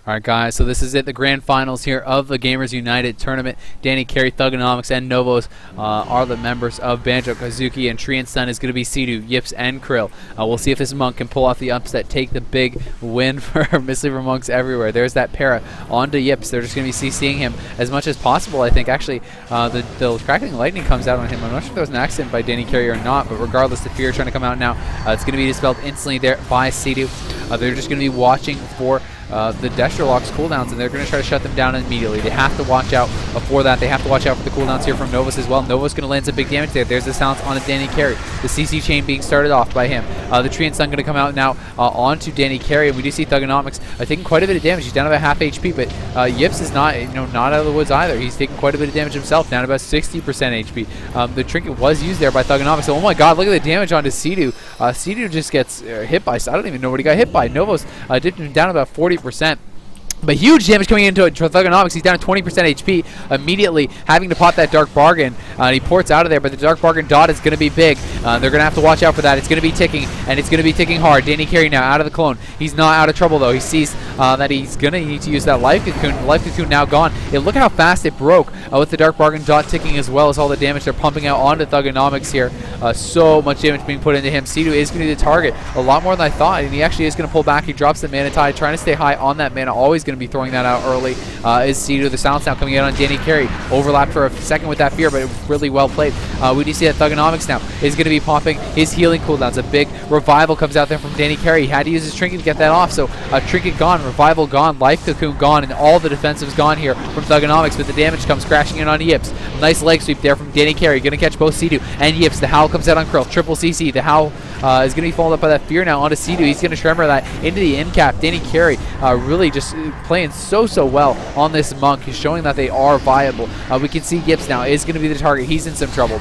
All right, guys, so this is it, the grand finals here of the Gamers United tournament. Danny Carey, Thugonomics, and Novoz are the members of Banjo-Kazooie, and Tree and Sun is going to be cdew, yipz, and khryl. We'll see if this monk can pull off the upset, take the big win for Mistletoe monks everywhere. There's that para onto yipz. They're just going to be CCing him as much as possible, I think. Actually, the crackling lightning comes out on him. I'm not sure if there was an accident by Danny Carey or not, but regardless, the fear trying to come out now. It's going to be dispelled instantly there by cdew. They're just going to be watching for the Destro Lock's cooldowns, and they're going to try to shut them down immediately. They have to watch out for that. They have to watch out for the cooldowns here from novoz as well. Novoz going to land some big damage there. There's the silence on a Danny Carey. The CC chain being started off by him. The Tree and Sun going to come out now onto Danny Carey, and we do see Thugonomics taking quite a bit of damage. He's down about half HP, but yipz is not not out of the woods either. He's taking quite a bit of damage himself, down about 60% HP. The trinket was used there by Thugonomics. So, oh my god, look at the damage onto cdew. Cdew just gets hit by, I don't even know what he got hit by. Novoz dipped him down about 40%. But huge damage coming into it for Thugonomics. He's down to 20% HP, immediately having to pop that Dark Bargain. He ports out of there, but the Dark Bargain dot is going to be big. They're going to have to watch out for that. It's going to be ticking, and it's going to be ticking hard. Danny Carey now out of the clone. He's not out of trouble, though. He sees that he's going to need to use that Life Cocoon. The Life Cocoon now gone. Look at how fast it broke with the Dark Bargain dot ticking, as well as all the damage they're pumping out onto Thugonomics here. So much damage being put into him. cdew is going to be the target a lot more than I thought, and he actually is going to pull back. He drops the Mana Tide, trying to stay high on that mana. Always going to be throwing that out early. Is cdew. The silence now coming out on Danny Carey. Overlapped for a second with that fear, but it was really well played. We do see that Thugonomics now is going to be popping his healing cooldowns. A big revival comes out there from Danny Carey. He had to use his trinket to get that off, so trinket gone, revival gone, Life Cocoon gone, and all the defensives gone here from Thugonomics, but the damage comes crashing in on yipz. Nice leg sweep there from Danny Carey. Going to catch both cdew and yipz. The Howl comes out on khryl. Triple CC. The Howl is going to be followed up by that fear now onto cdew. He's going to tremor that into the end cap. Danny Carey really just playing so well on this monk. He's showing that they are viable. We can see yipz now is going to be the target. He's in some trouble.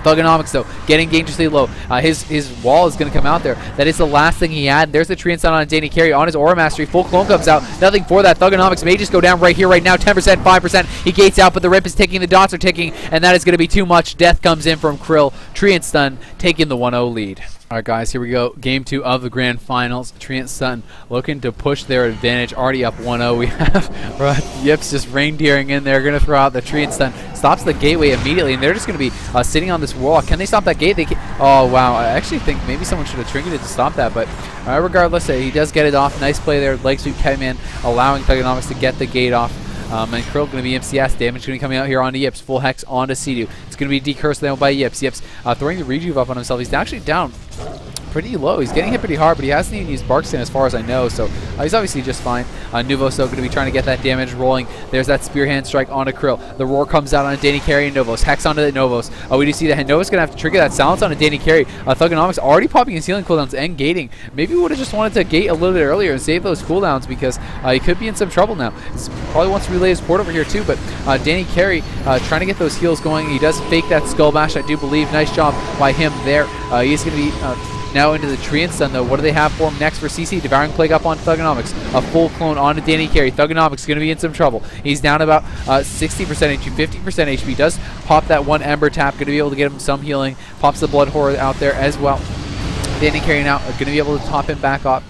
Thugonomics, though, getting dangerously low. His wall is going to come out there. That is the last thing he had. There's the Tree and Sun on Danny Carey on his Aura Mastery. Full clone comes out. Nothing for that. Thugonomics may just go down right here, right now. 10%, 5%. He gates out, but the rip is ticking. The dots are ticking, and that is going to be too much. Death comes in from khryl. Tree and Sun taking the 1-0 lead. All right, guys, here we go. Game 2 of the grand finals. Tree and Sun looking to push their advantage. Already up 1-0. We have yipz just reindeering in there. Going to throw out the Tree and Sun. Stops the gateway immediately, and they're just going to be sitting on this wall. Can they stop that gate? They can. Oh, wow. I actually think maybe someone should have trinketed to stop that, but regardless, he does get it off. Nice play there. Leg sweep came in, allowing Thugonomics to get the gate off. And khryl going to be MCS. Damage going to be coming out here onto yipz. Full hex onto cdew. It's going to be decursed now by yipz. Yipz throwing the rejuve up on himself. He's actually down pretty low. He's getting hit pretty hard, but he hasn't even used Bark Skin as far as I know, so he's obviously just fine. Novoz going to be trying to get that damage rolling. There's that Spear Hand Strike onto khryl. The Roar comes out on Danny Carey and Novoz. Hex onto the Novoz. We do see that Novoz going to have to trigger that silence onto Danny Carey. Thugonomics already popping his healing cooldowns and gating. Maybe we would have just wanted to gate a little bit earlier and save those cooldowns, because he could be in some trouble now. He probably wants to relay his port over here too, but Danny Carey trying to get those heals going. He does fake that Skull Bash, I do believe. Nice job by him there. He's going to be now into the Tree and Sun, though. What do they have for him next for CC? Devouring Plague up on Thugonomics. A full clone onto Danny Carey. Thugonomics going to be in some trouble. He's down about 60% HP, 50% HP. Does pop that one Ember Tap. Going to be able to get him some healing. Pops the Blood Horror out there as well. Danny Carey now going to be able to top him back off.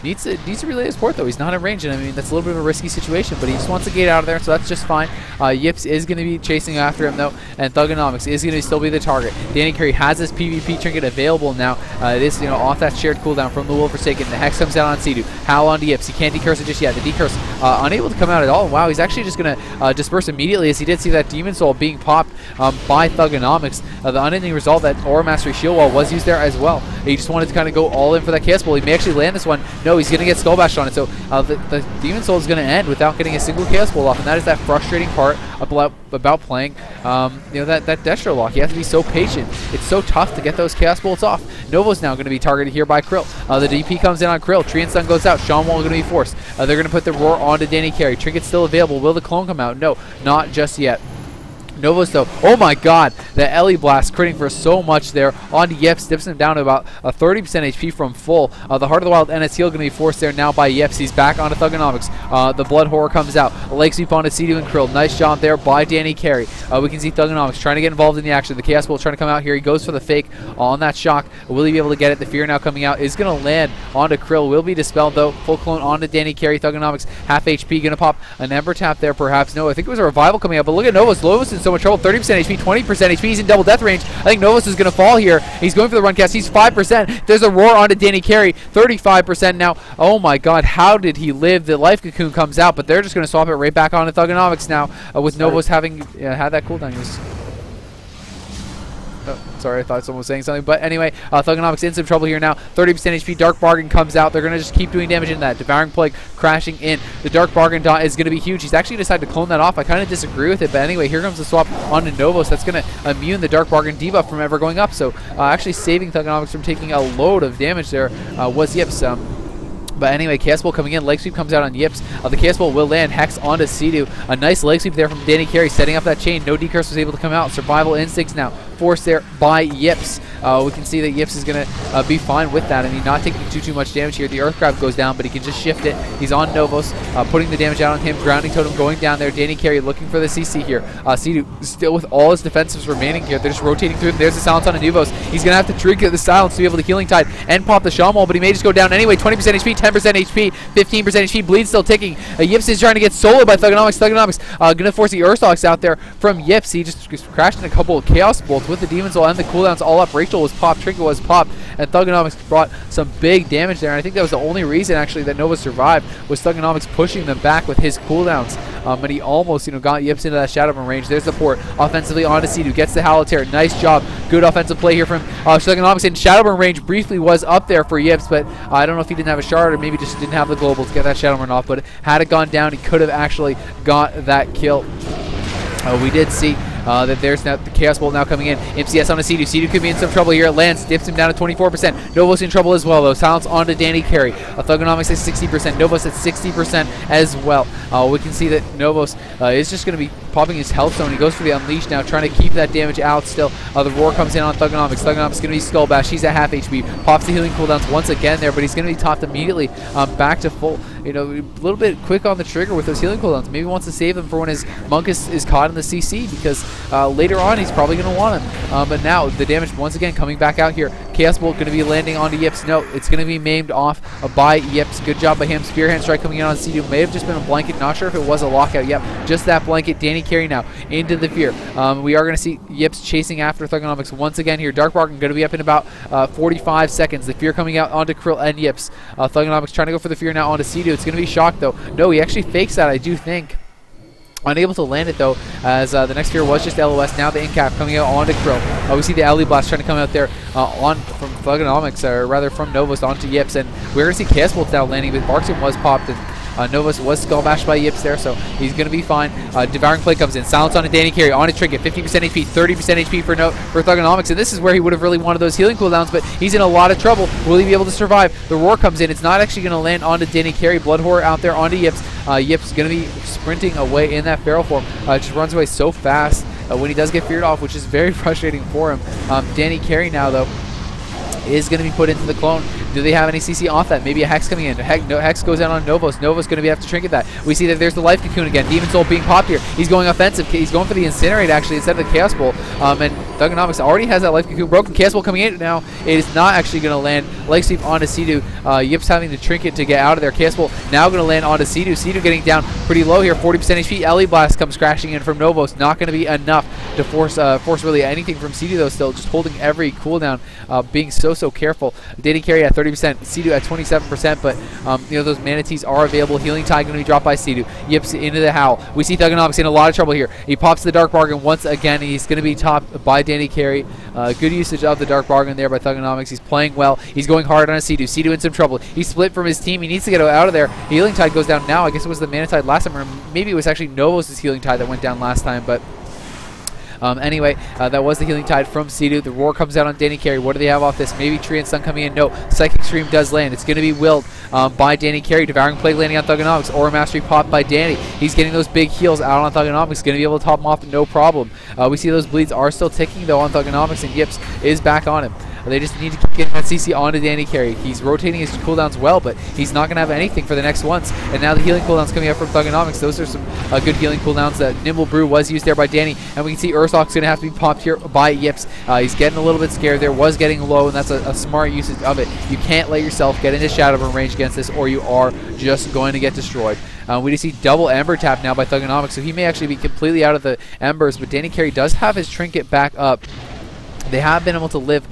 Needs to relay his port, though. He's not in range, and I mean, that's a little bit of a risky situation, but he just wants to get out of there, so that's just fine. Yipz is going to be chasing after him, though, and Thugonomics is going to still be the target. Danny Carey has his PvP trinket available now. It is, off that shared cooldown from the Will Forsaken. The Hex comes down on cdew. Howl onto yipz. He can't decurse it just yet. The decurse unable to come out at all. Wow, he's actually just going to disperse immediately, as he did see that Demon Soul being popped by Thugonomics. The unending result, that Aura Mastery Shield Wall was used there as well. He just wanted to kind of go all in for that Chaos Bolt. He may actually land this one. No, he's going to get Skull Bashed on it, so the Demon Soul is going to end without getting a single Chaos Bolt off, and that is that frustrating part about playing that Destro Lock. You have to be so patient. It's so tough to get those Chaos Bolts off. Novo's now going to be targeted here by khryl. The DP comes in on khryl. Tree and Sun goes out. Shawn Wall is going to be forced. They're going to put the Roar onto Danny Carey. Trinket's still available. Will the clone come out? No, not just yet. Novoz though, oh my god, the Ellie Blast critting for so much there onto yipz, dips him down to about a 30% HP from full. The Heart of the Wild NS heal going to be forced there now by yipz. He's back onto thugonomics. The Blood Horror comes out. Leg sweep onto cdew and khryl. Nice job there by Danny Carey. We can see thugonomics trying to get involved in the action. The Chaos Bolt trying to come out here. He goes for the fake on that shock. Will he be able to get it? The Fear now coming out is going to land onto khryl. Will be dispelled though. Full clone onto Danny Carey. Thugonomics half HP. Going to pop an Ember Tap there perhaps. No, I think it was a revival coming out. But look at Novoz. Novoz in so much trouble. 30% HP, 20% HP. He's in double death range. I think Novoz is going to fall here. He's going for the run cast. He's 5%. There's a roar onto Danny Carey. 35% now. Oh my god, how did he live? The life cocoon comes out, but they're just going to swap it right back onto thugonomics now with Novoz having had that cooldown. Sorry, I thought someone was saying something. But anyway, thugonomics in some trouble here now. 30% HP. Dark Bargain comes out. They're going to just keep doing damage in that. Devouring Plague crashing in. The Dark Bargain dot is going to be huge. He's actually decided to clone that off. I kind of disagree with it. But anyway, here comes the swap onto Novoz. That's going to immune the Dark Bargain debuff from ever going up. So actually saving thugonomics from taking a load of damage there was yipz. But anyway, Chaos Bolt coming in. Leg sweep comes out on yipz. The Chaos Bolt will land. Hex onto cdew. A nice leg sweep there from Danny Carey, setting up that chain. No decurse was able to come out. Survival instincts now forced there by yipz. We can see that yipz is going to be fine with that. I mean, not taking too much damage here. The Earth Grab goes down, but he can just shift it. He's on Novoz, putting the damage out on him. Grounding Totem going down there. Danny Carey looking for the CC here. cdew still with all his defensives remaining here. They're just rotating through. There's the silence on Novoz. He's going to have to trigger the silence to be able to Healing Tide and pop the Shaman, but he may just go down anyway. 20% HP, 10% HP, 15% HP. Bleed still ticking. yipz is trying to get soloed by thugonomics. Thugonomics going to force the Urstalks out there from yipz. He just crashed in a couple of Chaos Bolts with the Demon's Soul and the cooldowns all up. Rachel was popped. Trinket was popped. And thugonomics brought some big damage there. And I think that was the only reason actually that Novoz survived, was thugonomics pushing them back with his cooldowns. And he almost got yipz into that Shadowburn range. There's the port offensively onto cdew. Gets the Halotare. Nice job. Good offensive play here from thugonomics. And Shadowburn range briefly was up there for yipz, but I don't know if he didn't have a shard or maybe just didn't have the global to get that Shadowburn off. But had it gone down, he could have actually got that kill. We did see that there's now the Chaos Bolt now coming in. MCS onto cdew. Cdew could be in some trouble here. Lance dips him down to 24%. Novoz in trouble as well though. Silence onto Danny Carey. Thugonomics at 60%. Novoz at 60% as well. We can see that Novoz is just going to be popping his health zone. He goes for the Unleash now, trying to keep that damage out still. The Roar comes in on thugonomics. Thugonomics going to be Skull Bash. He's at half HP. Pops the healing cooldowns once again there, but he's going to be topped immediately back to full. A little bit quick on the trigger with those healing cooldowns. Maybe wants to save them for when his Monk is caught in the CC, because later on he's probably going to want him. But now the damage once again coming back out here. Chaos Bolt going to be landing onto yipz. No, it's going to be maimed off by yipz. Good job by him. Spearhand Strike coming in on cdew. May have just been a blanket. Not sure if it was a lockout. Yep, just that blanket. Danny Carey now into the Fear. We are going to see yipz chasing after thugonomics once again here. Dark Bargain going to be up in about 45 seconds. The Fear coming out onto khryl and yipz. Thugonomics trying to go for the Fear now onto cdew. It's going to be shocked though. No, he actually fakes that, I do think. Unable to land it though, as the next Fear was just LOS. Now the Incap coming out onto khryl. We see the Ellie Blast trying to come out there from thugonomics, or rather from Novoz onto yipz, and we're going to see Chaos Bolts now landing, but Markson was popped, and Novoz was skull bashed by yipz there, so he's going to be fine. Devouring Play comes in. Silence on a Danny Carey. On a Trinket. 50% HP, 30% HP for thugonomics, and this is where he would have really wanted those healing cooldowns, but he's in a lot of trouble. Will he be able to survive? The Roar comes in. It's not actually going to land onto Danny Carey. Blood Horror out there onto yipz. Yipz is going to be sprinting away in that feral form. Just runs away so fast when he does get feared off, which is very frustrating for him. Danny Carey now, though, is going to be put into the clone. Do they have any CC off that? Maybe a Hex coming in. Hex goes out on Novoz. Novoz going to have to trinket that. We see that there's the Life Cocoon again. Demon Soul being popped here. He's going offensive. He's going for the Incinerate actually instead of the Chaos Bolt. And thugonomics already has that Life Cocoon broken. Chaos Bolt coming in now. It is not actually going to land. Leg sweep onto cdew. yipz having to trinket to get out of there. Chaos Bolt now going to land onto cdew. Cdew getting down pretty low here. 40% HP. Ellie Blast comes crashing in from Novoz. Not going to be enough to force really anything from cdew though. Still just holding every cooldown, being so careful. Danny Carey at 30%. cdew at 27%, but those manatees are available. Healing Tide going to be dropped by cdew. Yipz into the Howl. We see thugonomics in a lot of trouble here. He pops the Dark Bargain once again. He's going to be topped by Danny Carey. Good usage of the Dark Bargain there by thugonomics. He's playing well. He's going hard on a cdew. Cdew in some trouble. He's split from his team. He needs to get out of there. Healing Tide goes down now. I guess it was the Mana Tide last time, or maybe it was actually Novoz's Healing Tide that went down last time, but Anyway, that was the healing tide from cdew. The roar comes out on Danny Carey. What do they have off this? Maybe Tree and Sun coming in. No, Psychic Stream does land. It's going to be willed by Danny Carey. Devouring Plague landing on thugonomics. Aura Mastery pop by Danny. He's getting those big heals out on thugonomics. Going to be able to top him off, no problem. We see those bleeds are still ticking though on thugonomics, and yipz is back on him. They just need to keep getting that CC onto Danny Carey. He's rotating his cooldowns well, but he's not going to have anything for the next ones. And now the healing cooldowns coming up from thugonomics. Those are some good healing cooldowns. That Nimble Brew was used there by Danny, and we can see Ursock's going to have to be popped here by yipz. He's getting a little bit scared there, was getting low, and that's a smart usage of it. You can't let yourself get into Shadowburn range against this, or you are just going to get destroyed. We just see double Ember tap now by thugonomics, so he may actually be completely out of the Embers, but Danny Carey does have his trinket back up. They have been able to live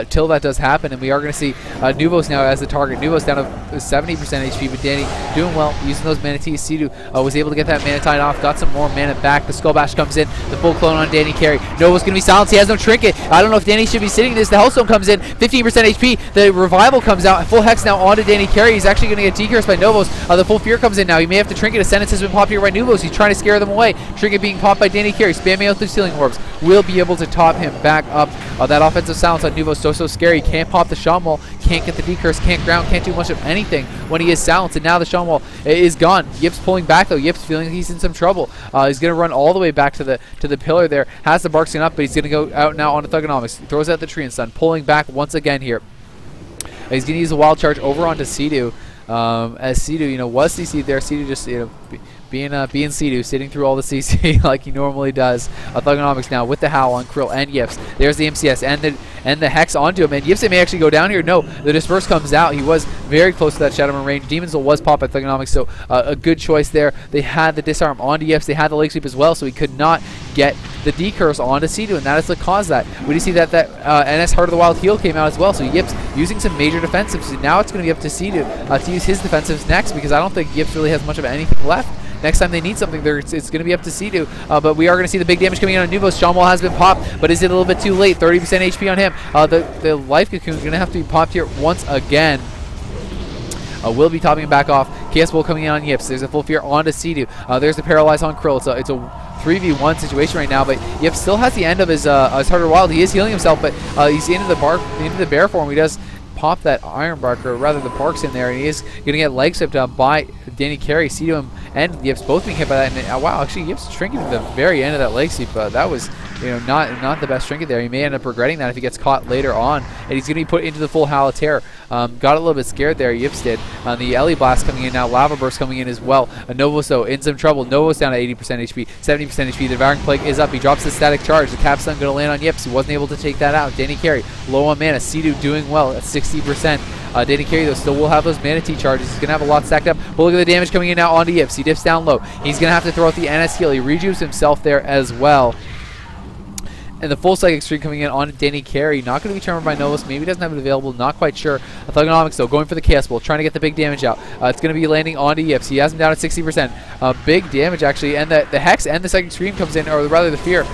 till that does happen, and we are going to see novoz now as the target. novoz down to 70% HP, but Danny doing well, using those Mana Teas. cdew was able to get that Mana Tide off, got some more mana back. The Skull Bash comes in, the full clone on Danny Carey. novoz going to be silenced, he has no trinket. I don't know if Danny should be sitting this. The Hellstone comes in, 15% HP. The Revival comes out, full Hex now onto Danny Carey. He's actually going to get decursed by novoz. The full Fear comes in now. He may have to trinket. Ascendance has been popped here by novoz. He's trying to scare them away. Trinket being popped by Danny Carey. Spamming out through Sealing Orbs. Will be able to top him back up. That offensive silence on novoz so scary. Can't pop the Shaman Wall, can't get the decurse, can't ground, can't do much of anything when he is silenced. And now the Shaman Wall is gone. yipz pulling back though. yipz feeling like he's in some trouble. He's going to run all the way back to the pillar there. Has the Barkskin up, but he's going to go out now onto thugonomics. Throws out the Tree and Sun, pulling back once again here. He's going to use a wild charge over onto cdew. As cdew, was CC'd there. cdew just, being cdew, sitting through all the CC like he normally does. thugonomics now with the Howl on khryl and yipz. There's the MCS and the Hex onto him, and yipz may actually go down here. No, the Disperse comes out. He was very close to that Shadowman range. Demon Soul was popped by thugonomics, so a good choice there. They had the Disarm onto yipz. They had the Leg Sweep as well, so he could not get the decurse onto cdew, and that is what caused that. We do see that NS Heart of the Wild heal came out as well, so yipz using some major defensives. Now it's going to be up to cdew to use his defensives next, because I don't think yipz really has much of anything left. Next time they need something, it's going to be up to cdew. But we are going to see the big damage coming in on novoz. Shaman Wall has been popped, but is it a little bit too late? 30% HP on him. The Life Cocoon is going to have to be popped here once again. Will be topping him back off. KS Bull coming in on yipz. There's a full Fear onto cdew. There's the Paralyze on khryl. It's a 3v1 situation right now, but yipz still has the end of his Heart of the Wild. He is healing himself, but he's into the bear form. He does pop that Iron Bark, or rather the Barks in there, and he is going to get leg swept by Danny Carey. cdew and yipz both being hit by that, and wow, actually yipz trinket at the very end of that leg sweep. That was not the best trinket there. He may end up regretting that if he gets caught later on, and he's going to be put into the full Howl of Terror. Got a little bit scared there, yipz did. The Ellie Blast coming in now, Lava Burst coming in as well. novoz though in some trouble. novoz down to 80% HP, 70% HP. The Devouring Plague is up. He drops the Static Charge. The Capstone going to land on yipz. He wasn't able to take that out. Danny Carey low on mana. cdew doing well at 60%. Danny Carey though still will have those Mana Tea charges. He's going to have a lot stacked up. But look at the damage coming in now onto yipz. He dips down low. He's going to have to throw out the NS heal. He rejuves himself there as well. And the full Psychic Stream coming in on Danny Carey. Not going to be charmed by novoz. Maybe doesn't have it available. Not quite sure. thugonomics though going for the KS Bolt, trying to get the big damage out. It's going to be landing onto yipz. He has him down at 60%. Big damage actually. And the Hex and the Psychic Stream comes in, or rather the Fear.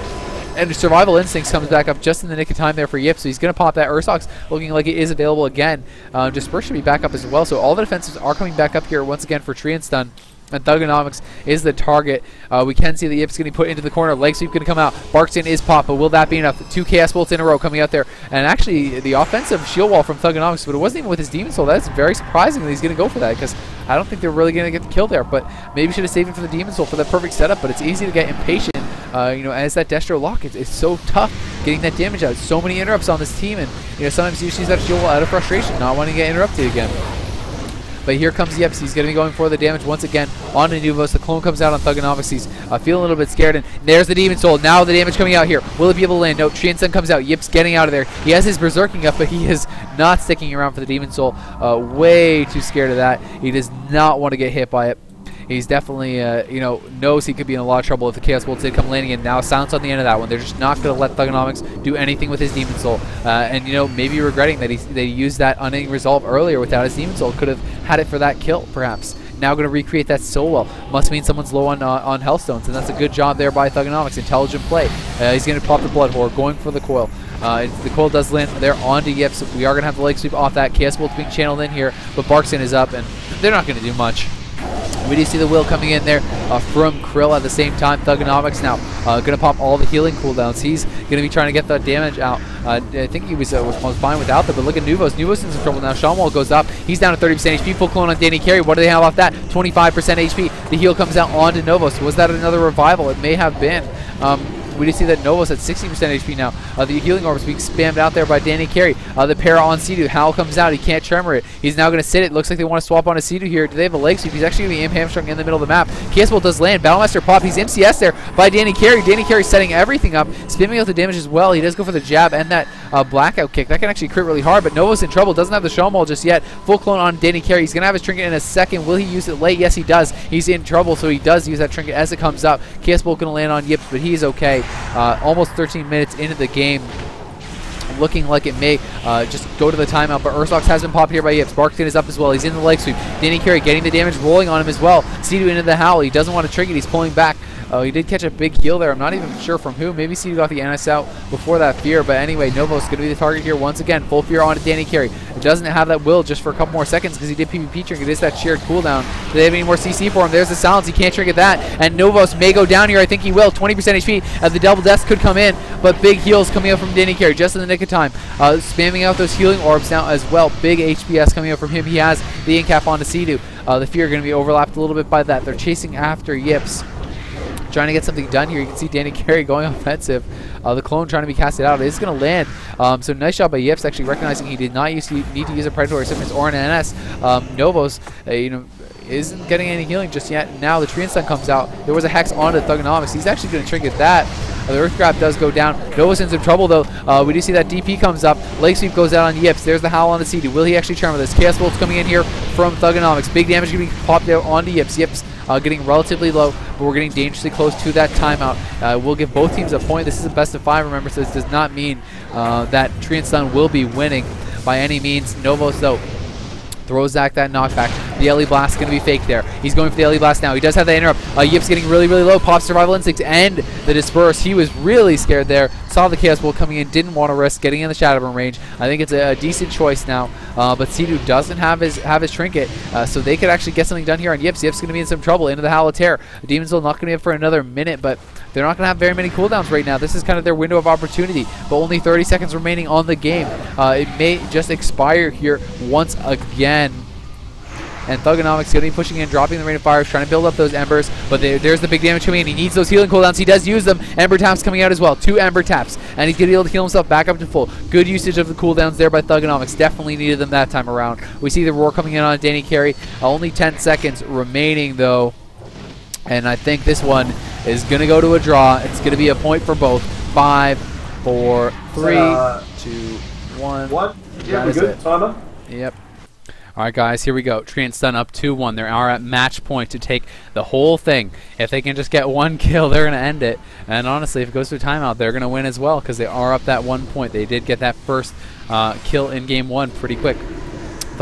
And the Survival Instincts comes back up just in the nick of time there for yipz. So he's going to pop that. Ursock's looking like it is available again. Disperse should be back up as well. So all the defenses are coming back up here once again for Tree and Stun. And thugonomics is the target. We can see the yipz going to be put into the corner. Leg Sweep going to come out. Barkston is popped, but will that be enough? 2 KS Bolts in a row coming out there. And actually, the offensive shield wall from thugonomics, but it wasn't even with his Demon Soul. That's very surprising that he's going to go for that, because I don't think they're really going to get the kill there. But maybe should have saved him for the Demon Soul for that perfect setup, but it's easy to get impatient. As that Destro lock, it's so tough getting that damage out. So many interrupts on this team, and sometimes you just use that shield wall out of frustration, not wanting to get interrupted again. But here comes yipz. He's going to be going for the damage once again on the novoz. The clone comes out on thugonomics. He's feeling a little bit scared, and there's the Demon Soul. Now the damage coming out here. Will it be able to land? No, Tree and Sun comes out. yipz getting out of there. He has his Berserking up, but he is not sticking around for the Demon Soul. Way too scared of that. He does not want to get hit by it. He's definitely, knows he could be in a lot of trouble if the Chaos Bolts did come landing in. Now silence on the end of that one. They're just not going to let thugonomics do anything with his Demon Soul. And, maybe regretting that they used that Unending Resolve earlier without his Demon Soul. Could have had it for that kill, perhaps. Now going to recreate that so well. Must mean someone's low on Hellstones, and that's a good job there by thugonomics. Intelligent play. He's going to pop the Blood Whore, going for the Coil. The Coil does land there onto yipz. We are going to have the Leg Sweep off that. Chaos Bolt's being channeled in here, but Barkston is up, and they're not going to do much. We do see the will coming in there from khryl at the same time. Thugonomics now going to pop all the healing cooldowns. He's going to be trying to get the damage out. I think he was fine without that, but look at novoz. Novoz is in trouble now. Shawmwall goes up. He's down to 30% HP. Full clone on dannycarey. What do they have off that? 25% HP. The heal comes out onto novoz. Was that another revival? It may have been. We do see that novoz at 60% HP now. The healing orb is being spammed out there by dannycarey. The para on cdew. Hal comes out. He can't tremor it. He's now going to sit it. Looks like they want to swap on a cdew here. Do they have a leg sweep? He's actually going to be imp hamstrung in the middle of the map. Caswell does land. Battlemaster pop. He's MCS there by dannycarey. dannycarey setting everything up. Spamming out the damage as well. He does go for the jab and that blackout kick. That can actually crit really hard, but novoz in trouble. Doesn't have the Shawmwall just yet. Full clone on dannycarey. He's going to have his trinket in a second. Will he use it late? Yes, he does. He's in trouble, so he does use that trinket as it comes up. Caswell going to land on yipz, but he's okay. Almost 13 minutes into the game, looking like it may just go to the timeout, but Ursox has been popped here by yipz. Barkskin is up as well. He's in the leg sweep. dannycarey getting the damage rolling on him as well. cdew into the howl. He doesn't want to trinket. He's pulling back. He did catch a big heal there. I'm not even sure from who. Maybe cdew got the NS out before that fear, but anyway, novoz going to be the target here once again. Full fear onto dannycarey. Doesn't have that will just for a couple more seconds because he did PvP trinket. It is that shared cooldown. Do they have any more CC for him? There's the silence. He can't trinket that, and novoz may go down here. I think he will. 20% HP. The double deaths could come in, but big heals coming up from dannycarey just in the nick of time. Spamming out those healing orbs now as well. Big HPS coming up from him. He has the incap onto cdew. The fear going to be overlapped a little bit by that. They're chasing after yipz, trying to get something done here. You can see dannycarey going offensive. The clone trying to be casted out. It is going to land. So nice job by yipz actually recognizing he did not need to use a predatory sickness or an NS. novoz, isn't getting any healing just yet. Now the Treant Stun comes out. There was a Hex onto thugonomics. He's actually going to trinket that. The Earth Grab does go down. novoz in some trouble though. We do see that DP comes up. Leg Sweep goes out on yipz. There's the Howl on the cdew. Will he actually tremor this? Chaos Bolt's coming in here from thugonomics. Big damage going to be popped out onto yipz. yipz getting relatively low, but we're getting dangerously close to that timeout. We'll give both teams a point. This is a best of 5, remember, so this does not mean that Treant Stun will be winning by any means. novoz though throws back that knockback. The LE Blast is going to be fake there. He's going for the LE Blast now. He does have that interrupt. yipz getting really, really low. Pops Survival Instincts and the Disperse. He was really scared there. Saw the Chaos Bolt coming in. Didn't want to risk getting in the Shadowburn range. I think it's a decent choice now. But cdew doesn't have his trinket. So they could actually get something done here on yipz. yipz going to be in some trouble. Into the Howl of Terror. Demon's Soul not going to be up for another minute, but they're not going to have very many cooldowns right now. This is kind of their window of opportunity, but only 30 seconds remaining on the game. It may just expire here once again. And thugonomics going to be pushing in, dropping the rain of fires, trying to build up those embers, but there's the big damage coming in. He needs those healing cooldowns. He does use them. Ember taps coming out as well. 2 ember taps, and he's going to be able to heal himself back up to full. Good usage of the cooldowns there by thugonomics. Definitely needed them that time around. We see the roar coming in on dannycarey. Only 10 seconds remaining though, and I think this one is going to go to a draw. It's going to be a point for both. 5, 4, 3, 2, 1. Yeah, we're good. Timer. Yep. All right, guys, here we go. Treant Stun up 2-1. They are at match point to take the whole thing. If they can just get 1 kill, they're going to end it. And honestly, if it goes to a timeout, they're going to win as well because they are up that 1 point. They did get that first kill in game 1 pretty quick.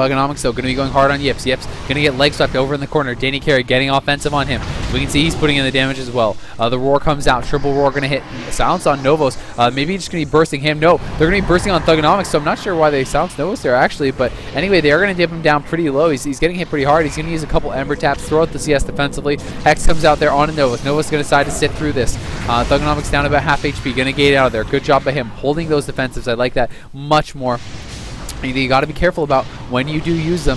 thugonomics though going to be going hard on yipz. yipz going to get leg swept over in the corner. dannycarey getting offensive on him. We can see he's putting in the damage as well. The roar comes out. Triple roar going to hit. Silence on novoz. Maybe just going to be bursting him. No, they're going to be bursting on thugonomics, so I'm not sure why they silenced novoz there actually, but anyway, they are going to dip him down pretty low. He's getting hit pretty hard. He's going to use a couple ember taps, throw out the CS defensively. Hex comes out there on a novoz. novoz going to decide to sit through this. Thugonomics down about half HP. Going to gate out of there. Good job by him holding those defensives. I like that much more. You got to be careful about when you do use them.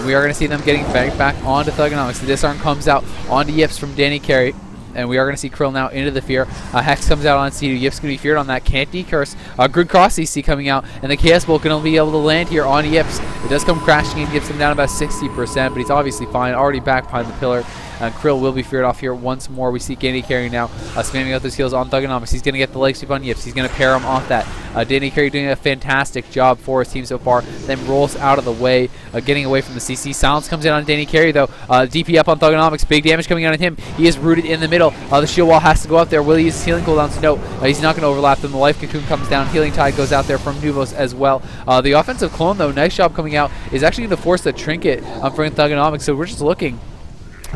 We are going to see them getting back onto thugonomics. The disarm comes out onto yipz from dannycarey. And we are going to see khryl now into the fear. Hex comes out on cdew. yipz going to be feared on that. Can't decurse. Good cross CC coming out. And the Chaos Bolt going to be able to land here on yipz. It does come crashing in. Gives him down about 60%. But he's obviously fine. Already back behind the pillar. khryl will be feared off here once more. We see dannycarey now spamming out those heals on thugonomics. He's going to get the leg sweep on yipz. He's going to pair him off that. dannycarey doing a fantastic job for his team so far. Then rolls out of the way, getting away from the CC. Silence comes in on dannycarey though. DP up on thugonomics. Big damage coming out on him. He is rooted in the middle. The shield wall has to go up there. Will he use his healing cooldowns? No. He's not going to overlap them. The life cocoon comes down. Healing tide goes out there from novoz as well. The offensive clone though, nice job coming out, is actually going to force the trinket from thugonomics. So we're just looking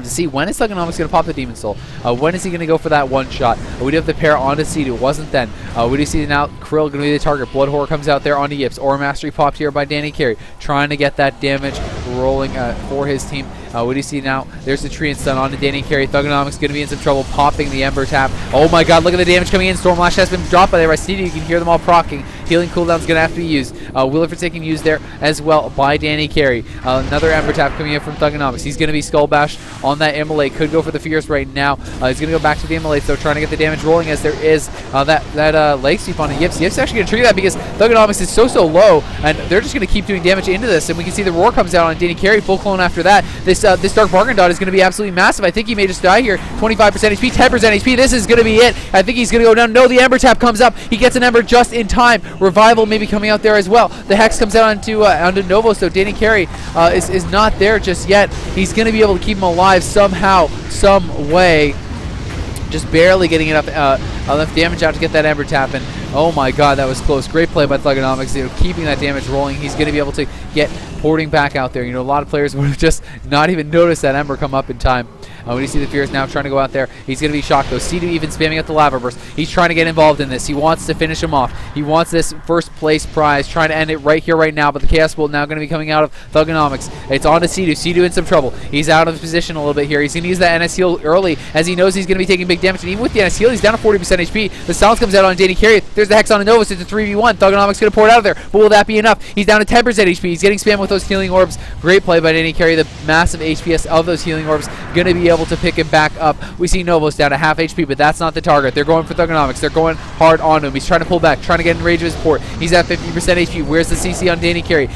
to see when is thugonomics going to pop the Demon Soul. When is he going to go for that one shot? We do have the pair onto cdew. It wasn't then. We do see now khryl going to be the target. Blood Horror comes out there onto yipz. Aura Mastery popped here by dannycarey, trying to get that damage rolling for his team. We do see now there's the tree and stun onto dannycarey. Thugonomics going to be in some trouble, popping the Ember Tap. Oh my god, look at the damage coming in. Stormlash has been dropped by there by cdew. You can hear them all proccing. Healing cooldown is going to have to be used. Wilfred's taking used there as well by dannycarey. Another Ember Tap coming in from thugonomics. He's going to be Skull Bash on that Immolate. Could go for the Fierce right now. He's going to go back to the Immolate, though, trying to get the damage rolling as there is that leg sweep on yipz. Yipz actually going to trigger that because thugonomics is so low, and they're just going to keep doing damage into this. And we can see the Roar comes out on dannycarey, full clone after that. This Dark Bargain Dot is going to be absolutely massive. I think he may just die here. 25% HP, 10% HP. This is going to be it. I think he's going to go down. No, the Ember Tap comes up. He gets an Ember just in time. Revival maybe coming out there as well. The Hex comes out onto novoz, so dannycarey is not there just yet. He's going to be able to keep him alive somehow, some way. Just barely getting enough damage out to get that Ember Tap. And oh my god, that was close. Great play by thugonomics, keeping that damage rolling. He's going to be able to get porting back out there. A lot of players would have just not even noticed that Ember come up in time. When you see the Fierce now trying to go out there, he's going to be shocked though. cdew even spamming out the Lava Burst. He's trying to get involved in this. He wants to finish him off. He wants this first place prize, trying to end it right here, right now. But the Chaos Bolt now going to be coming out of thugonomics. It's on to cdew. cdew in some trouble. He's out of position a little bit here. He's going to use that NS heal early as he knows he's going to be taking big damage. And even with the NS heal, he's down to 40% HP. The Silence comes out on dannycarey. There's the Hex on novoz. It's a 3v1. Thugonomics going to pour it out of there. But will that be enough? He's down to 10% HP. He's getting spammed with those healing orbs. Great play by dannycarey. The massive HPS of those healing orbs going to be able to pick him back up. We see novoz down to half HP, but that's not the target. They're going for thugonomics. They're going hard on him. He's trying to pull back, trying to get in range of his port. He's at 50% HP. Where's the CC on dannycarey?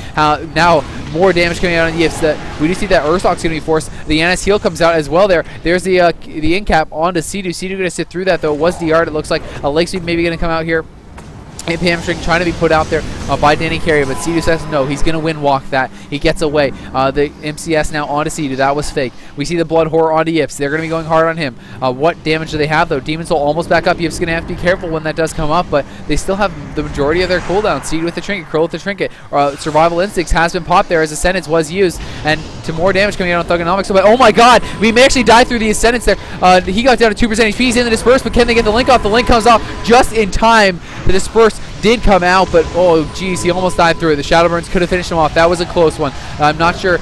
Now more damage coming out on yipz. We do see that Ursock's going to be forced. The NS heal comes out as well there. There's the incap onto cdew. cdew going to sit through that though. It was DR'd. It looks like a leg sweep maybe going to come out here. Hamstring trying to be put out there by dannycarey, but cdew says no. He's going to win walk that. He gets away. The MCS now onto cdew. That was fake. We see the Blood Horror onto yipz. They're going to be going hard on him. What damage do they have though? Demon Soul almost back up. yipz going to have to be careful when that does come up, but they still have the majority of their cooldown. cdew with the Trinket, khryl with the Trinket. Survival Instincts has been popped there as Ascendance was used, and to more damage coming out on thugonomics. But oh my god, we may actually die through the Ascendance there. He got down to 2% HP. He's in the Disperse, but can they get the Link off? The Link comes off just in time. The Disperse did come out, but oh geez, he almost died through it. The Shadow Burns could have finished him off. That was a close one. I'm not sure,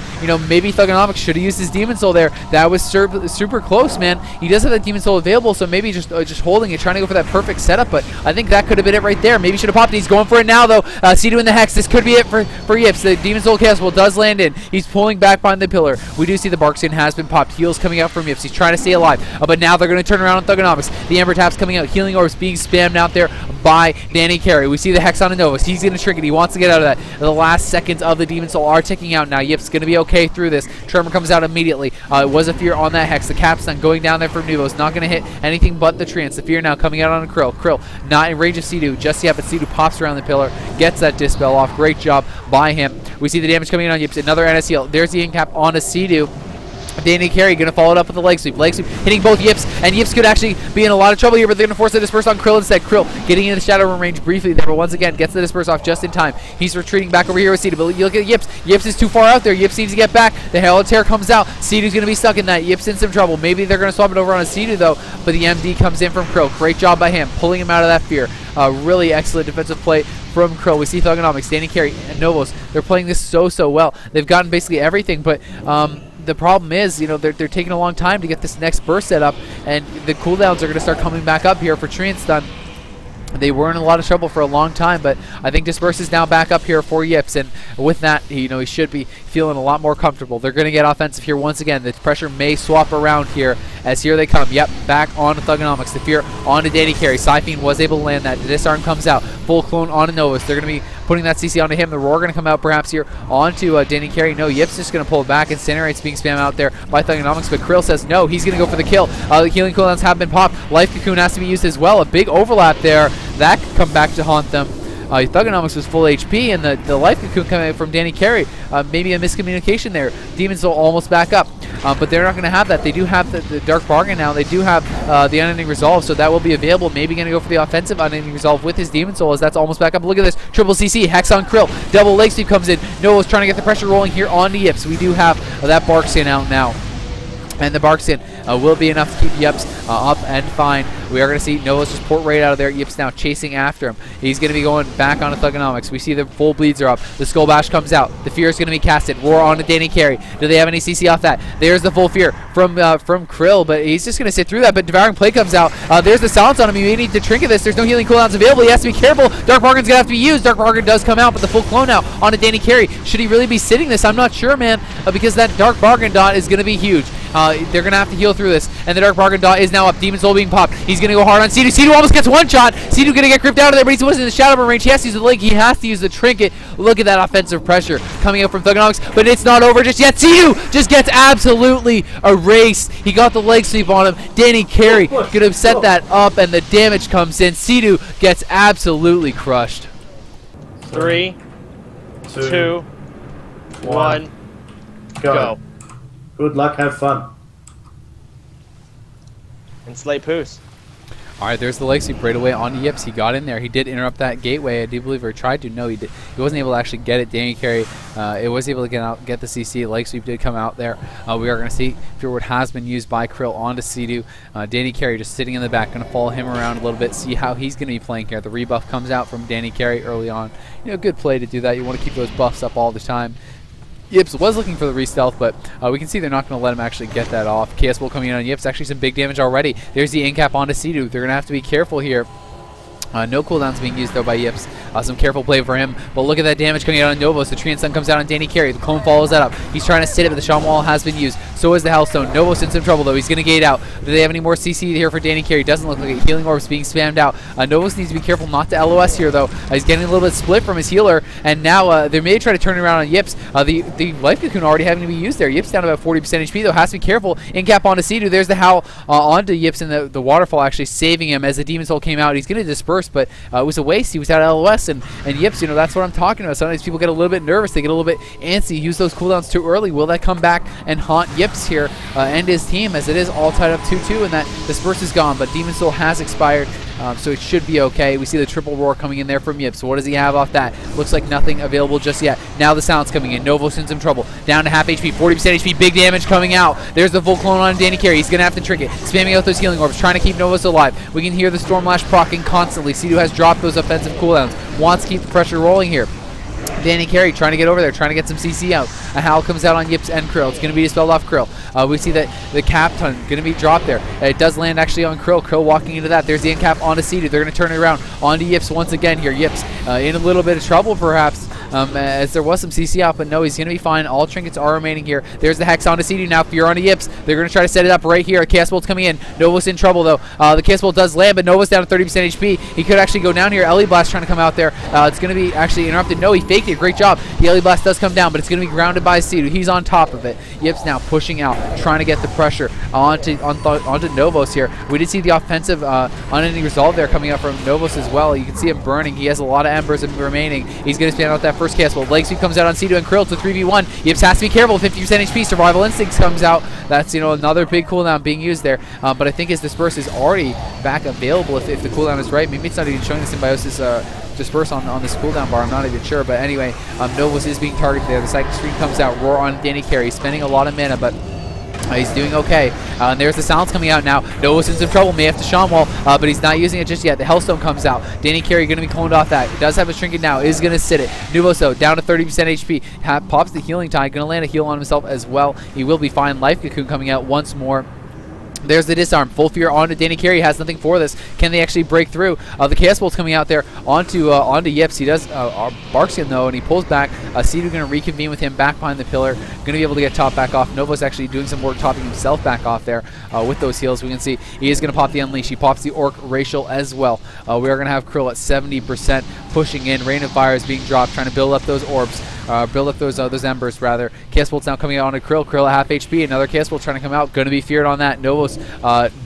maybe thugonomics should have used his Demon Soul there. That was super close, man. He does have that Demon Soul available, so maybe just holding it, trying to go for that perfect setup, but I think that could have been it right there. Maybe should have popped it. He's going for it now though. cdew in the Hex. This could be it for yipz. The Demon Soul Chaos Bolt does land in. He's pulling back behind the pillar. We do see the Bark Skin has been popped. Heals coming out from yipz. He's trying to stay alive, but now they're going to turn around on thugonomics. The Ember Tap's coming out. Healing Orbs being spammed out there by dannycarey. We see the Hex on novoz. He's going to Trinket. He wants to get out of that. The last seconds of the Demon Soul are ticking out now. yipz going to be okay through this. Tremor comes out immediately. It was a Fear on that Hex. The Capstone going down there from novoz. Not going to hit anything but the Trance. The Fear now coming out on khryl. khryl not in range of cdew just yet, but cdew pops around the pillar, gets that Dispel off. Great job by him. We see the damage coming in on yipz. Another NS heal. There's the incap onto cdew. dannycarey going to follow it up with a leg sweep. Leg sweep hitting both yipz, and yipz could actually be in a lot of trouble here, but they're going to force the Disperse on khryl instead. khryl getting into the Shadow Room range briefly there, but once again gets the Disperse off just in time. He's retreating back over here with cdew, but you look at yipz. yipz is too far out there. yipz needs to get back. The Herald Tear comes out. cdew's going to be stuck in that. yipz in some trouble. Maybe they're going to swap it over on a cdew though, but the MD comes in from khryl. Great job by him, pulling him out of that Fear. Really excellent defensive play from khryl. We see thugonomics, dannycarey, and novoz. They're playing this so well. They've gotten basically everything, but the problem is, they're taking a long time to get this next burst set up, and the cooldowns are going to start coming back up here for Tree and Stun. They were in a lot of trouble for a long time, but I think Disperse is now back up here for yipz, and with that, he should be feeling a lot more comfortable. They're going to get offensive here once again. The pressure may swap around here, as here they come. Yep, back onto thugonomics. The Fear onto dannycarey. Cyphine was able to land that. The Disarm comes out. Full clone onto novoz. They're going to be putting that CC onto him. The Roar going to come out perhaps here onto dannycarey. No, yipz just going to pull it back. Incinerate's being spammed out there by thugonomics, but khryl says no. He's going to go for the kill. The healing cooldowns have been popped. Life Cocoon has to be used as well. A big overlap there. That could come back to haunt them. Thugonomics was full HP, and the Life Cocoon coming from dannycarey. Maybe a miscommunication there. Demon Soul almost back up, but they're not going to have that. They do have the Dark Bargain now. They do have the Unending Resolve, so that will be available. Maybe going to go for the offensive Unending Resolve with his Demon Soul, as that's almost back up. Look at this. Triple CC. Hex on khryl. Double Leg Sweep comes in. novoz trying to get the pressure rolling here on the yipz. We do have that Bark Skin out now. And the Barkskin will be enough to keep yipz up and fine. We are going to see novoz just port right out of there. yipz now chasing after him. He's going to be going back onto thugonomics. We see the full bleeds are up. The Skull Bash comes out. The Fear is going to be casted. Roar onto dannycarey. Do they have any CC off that? There's the full Fear from khryl, but he's just going to sit through that. But Devouring Play comes out. There's the silence on him. You may need to trinket this. There's no healing cooldowns available. He has to be careful. Dark Bargain's going to have to be used. Dark Bargain does come out, but the full clone now onto dannycarey. Should he really be sitting this? I'm not sure, man, because that Dark Bargain dot is going to be huge. They're going to have to heal through this. And the Dark Bargain dot is now up. Demon Soul being popped. He's going to go hard on cdew. cdew almost gets one shot. cdew going to get gripped out of there, but he wasn't in the Shadow Burn range. He has to use the link. He has to use the trinket. Look at that offensive pressure coming out from thugonomics, but it's not over just yet. cdew just gets absolutely erased. He got the leg sweep on him. dannycarey going to set that up, and the damage comes in. cdew gets absolutely crushed. 3, 2, 1, go. Good luck, have fun. And Slate Poos. All right, there's the leg sweep right away on yipz. He got in there. He did interrupt that gateway, I do believe, or tried to. No, he did. He wasn't able to actually get it. dannycarey, it was able to get the CC. Leg sweep did come out there. We are going to see Fear Word has been used by khryl onto cdew. dannycarey just sitting in the back, going to follow him around a little bit, see how he's going to be playing here. The rebuff comes out from dannycarey early on. You know, good play to do that. You want to keep those buffs up all the time. yipz was looking for the re-stealth, but we can see they're not going to let him actually get that off. KS will coming in on yipz. Actually some big damage already. There's the in-cap onto cdew. They're going to have to be careful here. No cooldowns being used though by yipz. Some careful play for him, but look at that damage coming out on novoz. The Tree and Sun comes out on dannycarey. The clone follows that up. He's trying to sit it, but the Shaman Wall has been used. So is the Hellstone. novoz in some trouble though. He's going to gate out. Do they have any more CC here for dannycarey? Doesn't look like it. Healing orbs being spammed out. novoz needs to be careful not to LOS here though. He's getting a little bit split from his healer, and now they may try to turn it around on yipz. The Life Cocoon already having to be used there. yipz down about 40% HP though. Has to be careful. In cap onto cdew. There's the Howl onto yipz, and the waterfall actually saving him as the Demon Soul came out. He's going to disperse, but it was a waste. He was out of LOS, and yipz, you know, that's what I'm talking about. Sometimes people get a little bit nervous. They get a little bit antsy. Use those cooldowns too early. Will that come back and haunt yipz here and his team, as it is all tied up 2-2, and that disperse is gone, but Demon Soul has expired, so it should be okay. We see the triple roar coming in there from yipz. So what does he have off that? Looks like nothing available just yet. Now the sound's coming in. novoz in some trouble. Down to half HP, 40% HP, big damage coming out. There's the full clone on dannycarey. He's going to have to trick it. Spamming out those healing orbs, trying to keep novoz alive. We can hear the Stormlash proccing constantly. cdew has dropped those offensive cooldowns. Wants to keep the pressure rolling here. dannycarey trying to get over there, trying to get some CC out. A Howl comes out on yipz and khryl. It's going to be dispelled off khryl. We see that the cap ton going to be dropped there. It does land actually on khryl. khryl walking into that. There's the end cap onto cdew. They're going to turn it around onto yipz once again here. yipz in a little bit of trouble perhaps. As there was some CC out, but no, he's going to be fine. All trinkets are remaining here. There's the Hex onto cdew now. Fear onto yipz. They're going to try to set it up right here. Chaos Bolt's coming in. novoz in trouble, though. The Chaos Bolt does land, but novoz down to 30% HP. He could actually go down here. Ellie Blast trying to come out there. It's going to be actually interrupted. No, he faked it. Great job. The Ellie Blast does come down, but it's going to be grounded by cdew. He's on top of it. yipz now pushing out, trying to get the pressure onto novoz here. We did see the offensive unending resolve there coming out from novoz as well. You can see him burning. He has a lot of embers remaining. He's going to spam out that first Chaos Bolt. Leg sweep comes out on cdew and khryl to 3v1. yipz has to be careful. 50% HP. Survival Instincts comes out. That's, you know, another big cooldown being used there. But I think his disperse is already back available if the cooldown is right. Maybe it's not even showing the symbiosis disperse on this cooldown bar. I'm not even sure. But anyway, novoz is being targeted there. The psychic screen comes out. Roar on dannycarey. Spending a lot of mana, but he's doing okay. And there's the silence coming out now. novoz in some trouble. May have to Shaman Wall, but he's not using it just yet. The Hellstone comes out. dannycarey going to be cloned off that. He does have a trinket now. Is going to sit it. novoz, though, down to 30% HP. Pops the healing tide. Going to land a heal on himself as well. He will be fine. Life Cocoon coming out once more. There's the disarm. Full Fear onto dannycarey. Has nothing for this. Can they actually break through? The Chaos Bolt's coming out there onto yipz. He does Barkskin though, and he pulls back. cdew going to reconvene with him back behind the pillar. Going to be able to get top back off. novoz actually doing some work topping himself back off there with those heals. We can see he is going to pop the Unleash. He pops the Orc Racial as well. We are going to have khryl at 70%, pushing in. Rain of Fire is being dropped, trying to build up those orbs. Build up those embers rather. Chaos Bolt's now coming out onto khryl. khryl at half HP. Another Chaos Bolt trying to come out. Going to be feared on that. novoz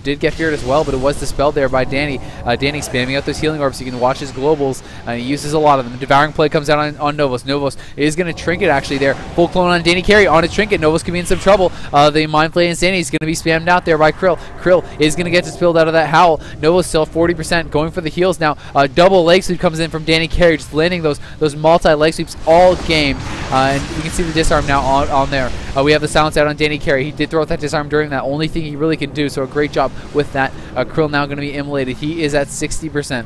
did get feared as well, but it was dispelled there by Danny. Danny spamming out those healing orbs. You can watch his globals, and he uses a lot of them. The Devouring Play comes out on novoz. novoz is going to trinket actually there. Full clone on dannycarey on a trinket. novoz can be in some trouble. The Mind Flay Insanity is going to be spammed out there by khryl. khryl is going to get dispelled out of that Howl. novoz still 40%, going for the heals now. Double leg sweep comes in from dannycarey, just landing those multi leg sweeps all game. game. And you can see the disarm now on there. We have the silence out on Danny Carey. He did throw out that disarm during that. Only thing he really can do, so a great job with that. khryl now going to be immolated. He is at 60%.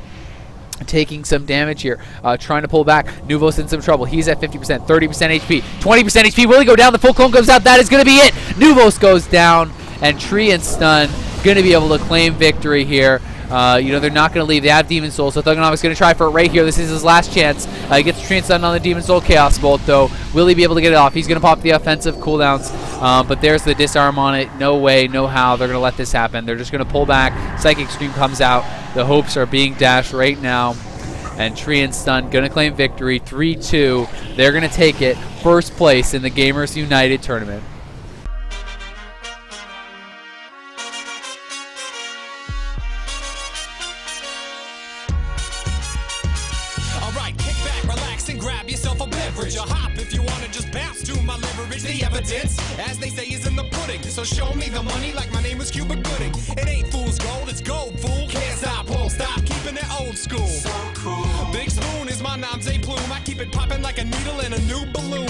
Taking some damage here, trying to pull back. novoz in some trouble. He's at 50%, 30% HP, 20% HP. Will he go down? The full clone comes out. That is going to be it. novoz goes down, and Tree and Stun going to be able to claim victory here. You know, they're not going to leave. They have Demon Soul, so thugonomics going to try for it right here. This is his last chance. He gets Tree and Stun on the Demon Soul Chaos Bolt, though. Will he be able to get it off? He's going to pop the offensive cooldowns, but there's the disarm on it. No way, no how they're going to let this happen. They're just going to pull back. Psychic Stream comes out. The hopes are being dashed right now. And Tree and Stun going to claim victory, 3-2. They're going to take it, first place in the Gamers United tournament. Alright, kick back, relax, and grab yourself a beverage. A hop if you want to just bounce to my leverage. The evidence, as they say, is in the pudding. So show me the money like my name is Cuba Gooding. It ain't fool's gold, it's gold, fool. Can't stop, won't stop, keeping it old school. So cool. Big Spoon is my nom's a plume. I keep it popping like a needle in a new balloon.